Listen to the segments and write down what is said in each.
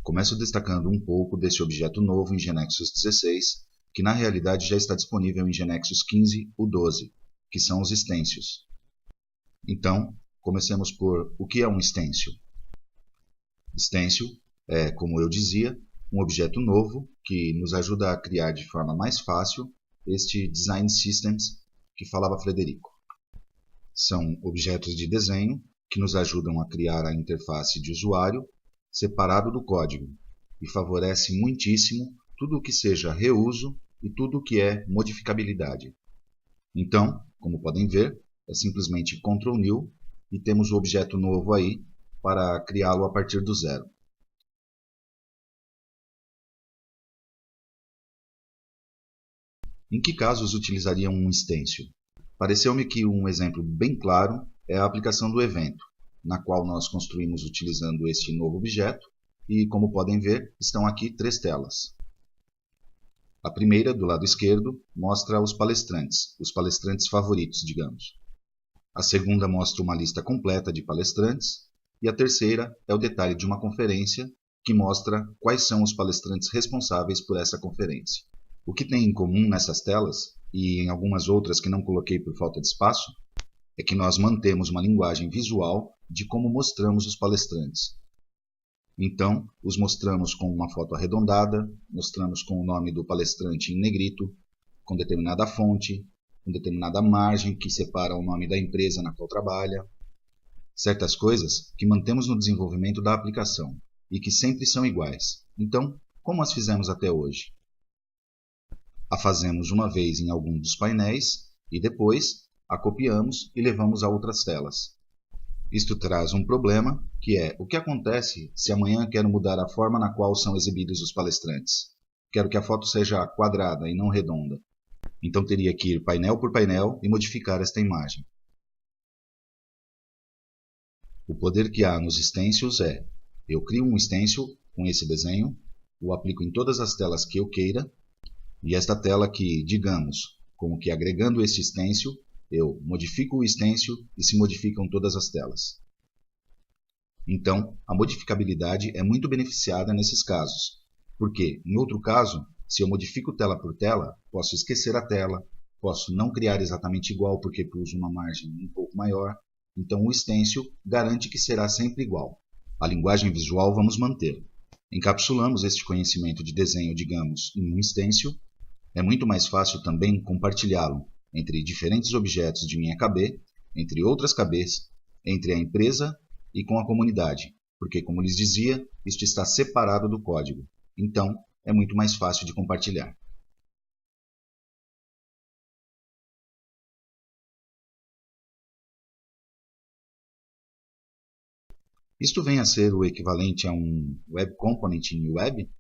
Começo destacando um pouco desse objeto novo em GeneXus 16, que na realidade já está disponível em GeneXus 15 ou 12, que são os stencios. Então, comecemos por o que é um stencil. Stencil é, como eu dizia, um objeto novo que nos ajuda a criar de forma mais fácil este Design Systems que falava Frederico. São objetos de desenho que nos ajudam a criar a interface de usuário separado do código e favorece muitíssimo tudo o que seja reuso e tudo o que é modificabilidade. Então, como podem ver, é simplesmente Ctrl New e temos o objeto novo aí para criá-lo a partir do zero. Em que casos utilizaria um stencil? Pareceu-me que um exemplo bem claro é a aplicação do evento, na qual nós construímos utilizando este novo objeto e, como podem ver, estão aqui 3 telas. A primeira, do lado esquerdo, mostra os palestrantes favoritos, digamos. A segunda mostra uma lista completa de palestrantes e a terceira é o detalhe de uma conferência que mostra quais são os palestrantes responsáveis por essa conferência. O que tem em comum nessas telas, e em algumas outras que não coloquei por falta de espaço, é que nós mantemos uma linguagem visual de como mostramos os palestrantes. Então, os mostramos com uma foto arredondada, mostramos com o nome do palestrante em negrito, com determinada fonte, com determinada margem que separa o nome da empresa na qual trabalha. Certas coisas que mantemos no desenvolvimento da aplicação e que sempre são iguais. Então, como as fizemos até hoje? A fazemos uma vez em algum dos painéis e depois a copiamos e levamos a outras telas. Isto traz um problema, que é o que acontece se amanhã quero mudar a forma na qual são exibidos os palestrantes. Quero que a foto seja quadrada e não redonda. Então teria que ir painel por painel e modificar esta imagem. O poder que há nos stencils é: eu crio um stencil com esse desenho, o aplico em todas as telas que eu queira, e esta tela que, digamos, como que agregando este stencil, eu modifico o stencil e se modificam todas as telas. Então, a modificabilidade é muito beneficiada nesses casos, porque, em outro caso, se eu modifico tela por tela, posso esquecer a tela, posso não criar exatamente igual porque pus uma margem um pouco maior, então o stencil garante que será sempre igual. A linguagem visual vamos manter. Encapsulamos este conhecimento de desenho, digamos, em um stencil. É muito mais fácil também compartilhá-lo entre diferentes objetos de minha KB, entre outras KBs, entre a empresa e com a comunidade, porque, como lhes dizia, isto está separado do código. Então, é muito mais fácil de compartilhar. Isto vem a ser o equivalente a um Web Component em Web?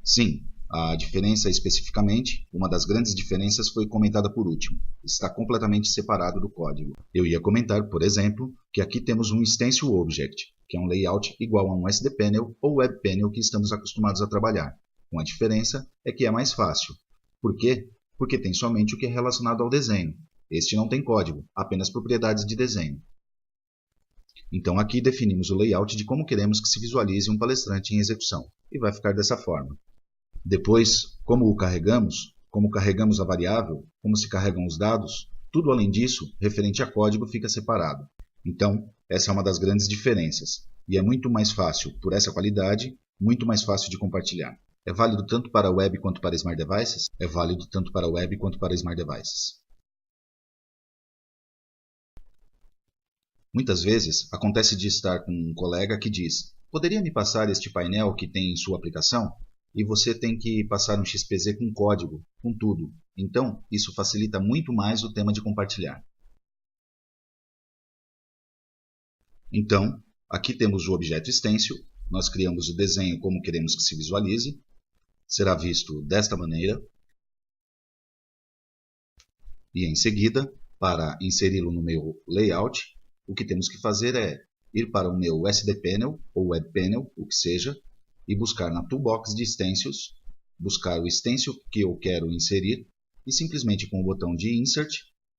Sim. A diferença especificamente, uma das grandes diferenças foi comentada por último. Está completamente separado do código. Eu ia comentar, por exemplo, que aqui temos um Stencil Object, que é um layout igual a um SD Panel ou Web Panel que estamos acostumados a trabalhar. Com a diferença é que é mais fácil. Por quê? Porque tem somente o que é relacionado ao desenho. Este não tem código, apenas propriedades de desenho. Então aqui definimos o layout de como queremos que se visualize um palestrante em execução, e vai ficar dessa forma. Depois, como carregamos a variável, como se carregam os dados, tudo além disso, referente a código, fica separado. Então, essa é uma das grandes diferenças. E é muito mais fácil, por essa qualidade, muito mais fácil de compartilhar. É válido tanto para web quanto para smart devices? É válido tanto para web quanto para smart devices. Muitas vezes, acontece de estar com um colega que diz: poderia me passar este painel que tem em sua aplicação? E você tem que passar um XPZ com código, com tudo. Então, isso facilita muito mais o tema de compartilhar. Então, aqui temos o objeto stencil, nós criamos o desenho como queremos que se visualize, será visto desta maneira. E em seguida, para inseri-lo no meu layout, o que temos que fazer é ir para o meu SD Panel ou Web Panel, o que seja, e buscar na Toolbox de Stencils, buscar o stencil que eu quero inserir e simplesmente com o botão de Insert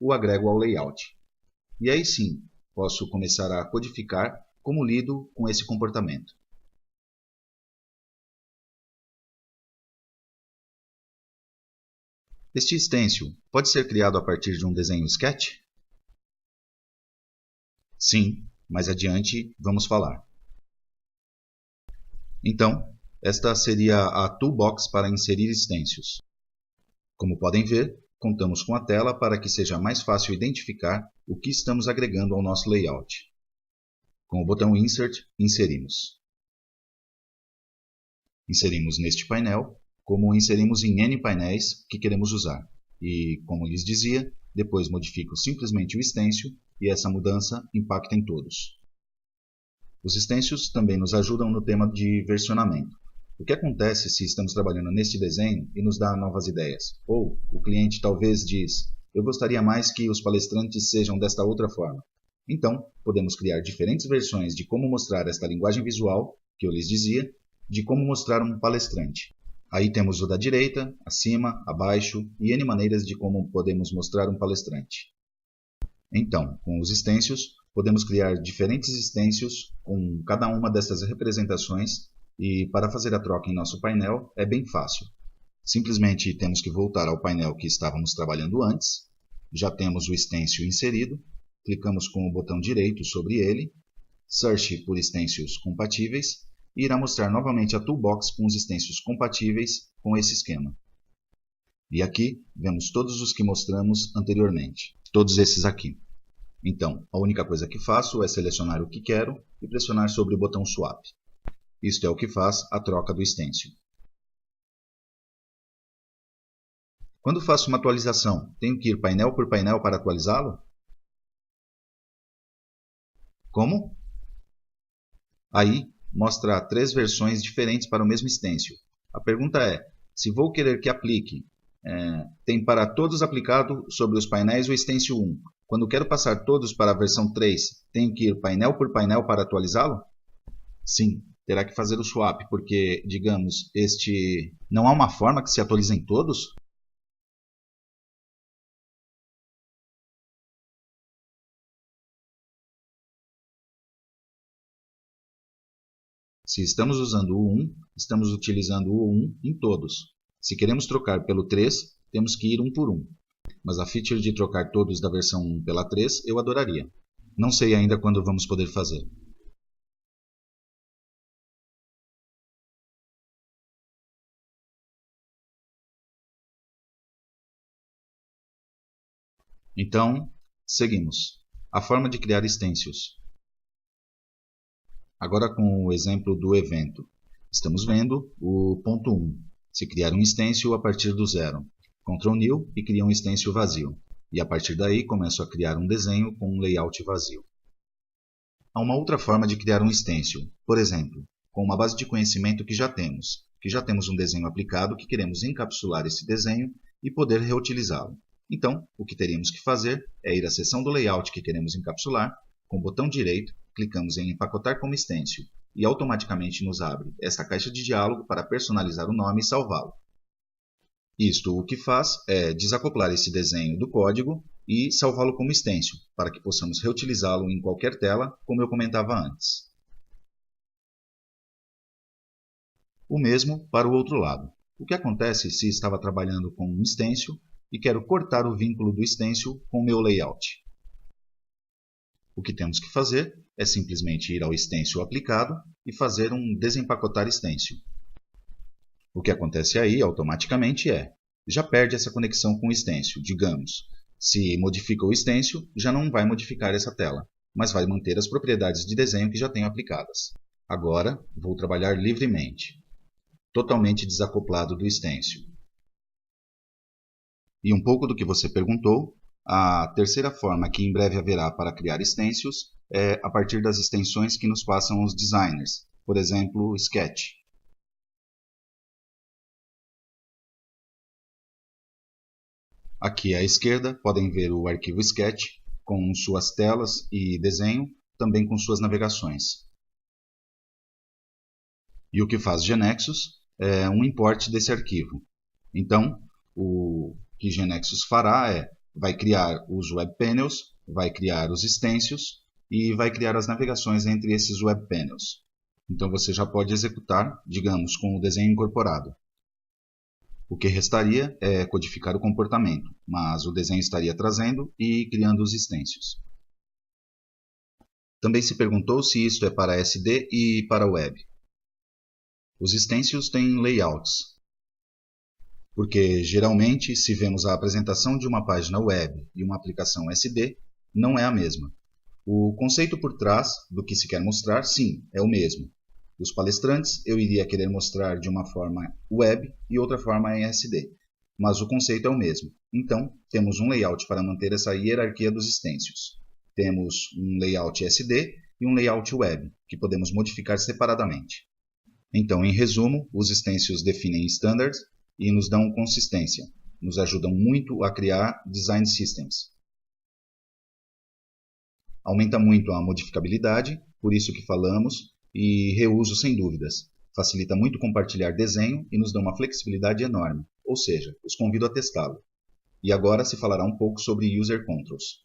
o agrego ao layout. E aí sim, posso começar a codificar como lido com esse comportamento. Este stencil pode ser criado a partir de um desenho Sketch? Sim, mais adiante vamos falar. Então, esta seria a toolbox para inserir stencils. Como podem ver, contamos com a tela para que seja mais fácil identificar o que estamos agregando ao nosso layout. Com o botão Insert, inserimos. Inserimos neste painel, como inserimos em N painéis que queremos usar. E, como lhes dizia, depois modifico simplesmente o stencil e essa mudança impacta em todos. Os stencils também nos ajudam no tema de versionamento. O que acontece se estamos trabalhando neste desenho e nos dá novas ideias? Ou o cliente talvez diz, eu gostaria mais que os palestrantes sejam desta outra forma. Então, podemos criar diferentes versões de como mostrar esta linguagem visual, que eu lhes dizia, de como mostrar um palestrante. Aí temos o da direita, acima, abaixo e N maneiras de como podemos mostrar um palestrante. Então, com os stencils, podemos criar diferentes stencils com cada uma dessas representações e para fazer a troca em nosso painel é bem fácil. Simplesmente temos que voltar ao painel que estávamos trabalhando antes, já temos o stencil inserido, clicamos com o botão direito sobre ele, Search por stencils compatíveis e irá mostrar novamente a toolbox com os stencils compatíveis com esse esquema. E aqui vemos todos os que mostramos anteriormente, todos esses aqui. Então, a única coisa que faço é selecionar o que quero e pressionar sobre o botão Swap. Isto é o que faz a troca do stencil. Quando faço uma atualização, tenho que ir painel por painel para atualizá-lo? Como? Aí, mostra 3 versões diferentes para o mesmo stencil. A pergunta é, se vou querer que aplique, tem para todos aplicado sobre os painéis o stencil 1. Quando quero passar todos para a versão 3, tenho que ir painel por painel para atualizá-lo? Sim, terá que fazer o swap, porque, digamos, não há uma forma que se atualizem todos? Se estamos usando o 1, estamos utilizando o 1 em todos. Se queremos trocar pelo 3, temos que ir um por um. Mas a feature de trocar todos da versão 1 pela 3 eu adoraria. Não sei ainda quando vamos poder fazer. Então, seguimos. A forma de criar stencils. Agora com o exemplo do evento. Estamos vendo o ponto 1. Se criar um stencil a partir do zero. Ctrl New e cria um stencil vazio. E a partir daí começo a criar um desenho com um layout vazio. Há uma outra forma de criar um stencil. Por exemplo, com uma base de conhecimento que já temos um desenho aplicado que queremos encapsular esse desenho e poder reutilizá-lo. Então, o que teríamos que fazer é ir à seção do layout que queremos encapsular, com o botão direito, clicamos em empacotar como stencil e automaticamente nos abre esta caixa de diálogo para personalizar o nome e salvá-lo. Isto o que faz é desacoplar esse desenho do código e salvá-lo como stencil, para que possamos reutilizá-lo em qualquer tela, como eu comentava antes. O mesmo para o outro lado. O que acontece se estava trabalhando com um stencil e quero cortar o vínculo do stencil com o meu layout? O que temos que fazer é simplesmente ir ao stencil aplicado e fazer um desempacotar stencil. O que acontece aí automaticamente já perde essa conexão com o stencil. Digamos, se modifica o stencil, já não vai modificar essa tela, mas vai manter as propriedades de desenho que já tenho aplicadas. Agora, vou trabalhar livremente, totalmente desacoplado do stencil. E um pouco do que você perguntou, a terceira forma que em breve haverá para criar stencils é a partir das extensões que nos passam os designers, por exemplo, Sketch. Aqui à esquerda podem ver o arquivo Sketch com suas telas e desenho, também com suas navegações. E o que faz GNexus é um import desse arquivo. Então, o que GNexus fará vai criar os web panels, vai criar os stencils e vai criar as navegações entre esses web panels. Então você já pode executar, digamos, com o desenho incorporado. O que restaria é codificar o comportamento, mas o desenho estaria trazendo e criando os extensos. Também se perguntou se isto é para SD e para web. Os extensos têm layouts, porque geralmente, se vemos a apresentação de uma página web e uma aplicação SD, não é a mesma. O conceito por trás do que se quer mostrar, sim, é o mesmo. Os palestrantes eu iria querer mostrar de uma forma web e outra forma em SD, mas o conceito é o mesmo. Então, temos um layout para manter essa hierarquia dos extensos. Temos um layout SD e um layout web, que podemos modificar separadamente. Então, em resumo, os extensos definem standards e nos dão consistência, nos ajudam muito a criar design systems. Aumenta muito a modificabilidade, por isso que falamos, e reuso sem dúvidas. Facilita muito compartilhar desenho e nos dá uma flexibilidade enorme, ou seja, os convido a testá-lo. E agora se falará um pouco sobre User Controls.